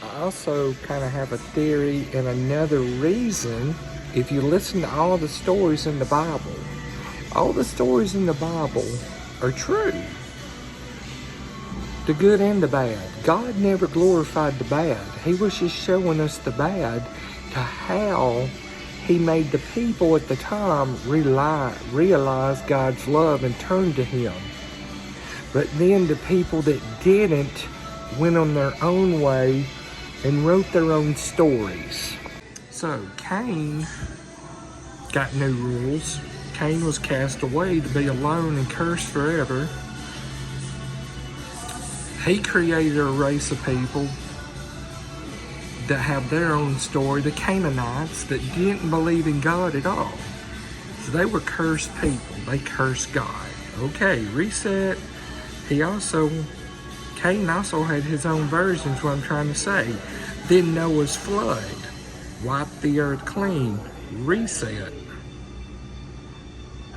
I also kind of have a theory and another reason. If you listen to all the stories in the Bible, all the stories in the Bible are true. The good and the bad. God never glorified the bad. He was just showing us the bad to how he made the people at the time realize God's love and turn to him. But then the people that didn't went on their own way and wrote their own stories. So Cain got new rules. Cain was cast away to be alone and cursed forever. He created a race of people that have their own story, the Canaanites, that didn't believe in God at all. So they were cursed people. They cursed God. Okay, reset. Cain also had his own versions, what I'm trying to say. Then Noah's flood wiped the earth clean, reset.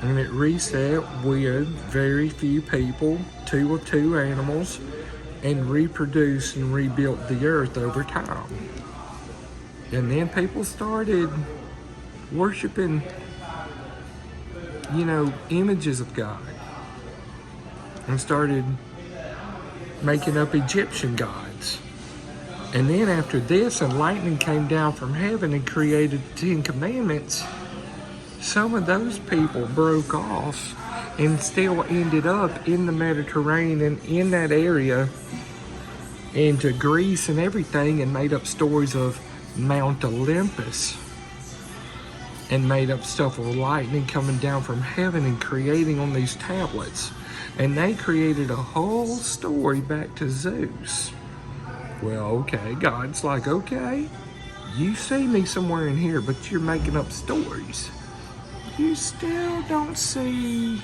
And it reset with very few people, 2 of 2 animals, and reproduced and rebuilt the earth over time. And then people started worshiping, images of God. And started making up Egyptian gods. And then after this, and lightning came down from heaven and created the 10 Commandments, some of those people broke off and still ended up in the Mediterranean, in that area, into Greece and everything, and made up stories of Mount Olympus, and made up stuff with lightning coming down from heaven and creating on these tablets. And they created a whole story back to Zeus. Well, okay, God's like, okay, you see me somewhere in here, but you're making up stories. You still don't see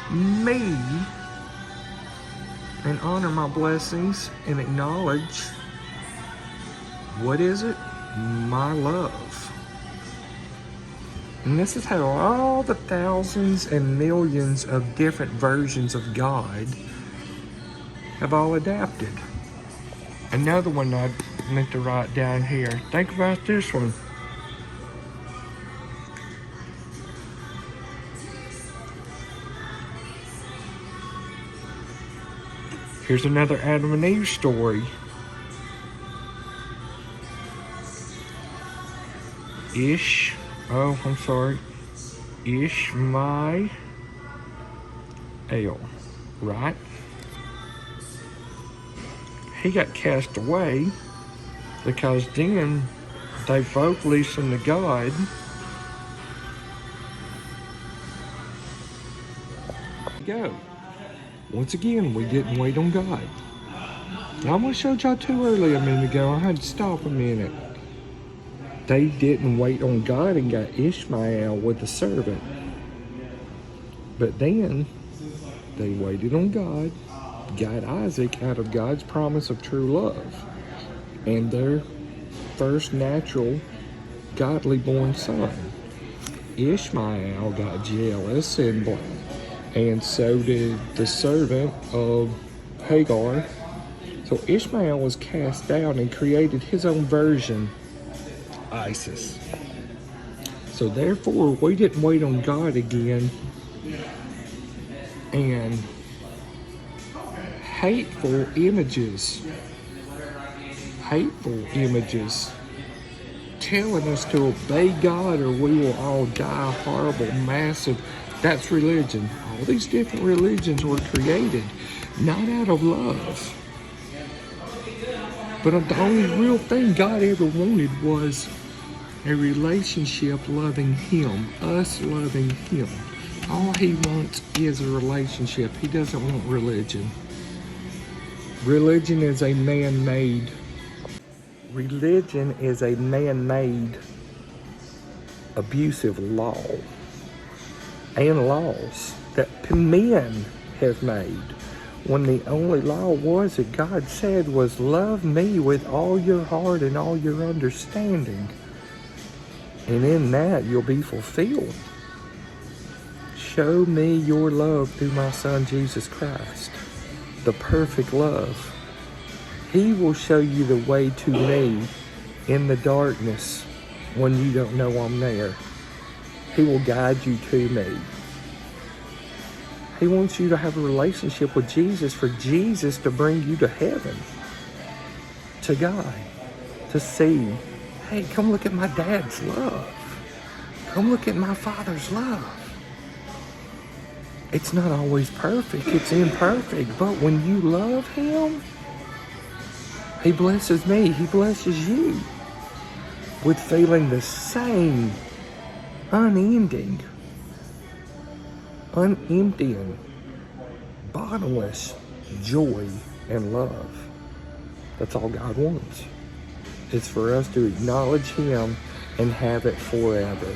me and honor my blessings and acknowledge, what is it? My love. And this is how all the thousands and millions of different versions of God have all adapted. Another one I meant to write down here. Think about this one. Here's another Adam and Eve story. Ishmael, right? He got cast away because then they both listened to God. Go. Once again, we didn't wait on God. I almost showed y'all too early a minute ago. I had to stop a minute. They didn't wait on God and got Ishmael with the servant. But then they waited on God, got Isaac out of God's promise of true love, and their first natural, godly born son. Ishmael got jealous, and so did the servant of Hagar. So Ishmael was cast down and created his own version, Isis. So therefore, we didn't wait on God again, and hateful images telling us to obey God or we will all die horrible, massive. That's religion. All these different religions were created not out of love. But the only real thing God ever wanted was a relationship loving Him, us loving Him. All He wants is a relationship. He doesn't want religion. Religion is a man-made abusive law and laws that men have made, when the only law was that God said was love me with all your heart and all your understanding, and in that you'll be fulfilled. Show me your love through my Son Jesus Christ, the perfect love. He will show you the way to me in the darkness when you don't know I'm there. He will guide you to me. He wants you to have a relationship with Jesus, for Jesus to bring you to heaven, to God, to see, hey, come look at my dad's love. Come look at my Father's love. It's not always perfect, it's imperfect, but when you love Him, He blesses me, He blesses you with feeling the same unending, bottomless joy and love. That's all God wants. It's for us to acknowledge Him and have it forever.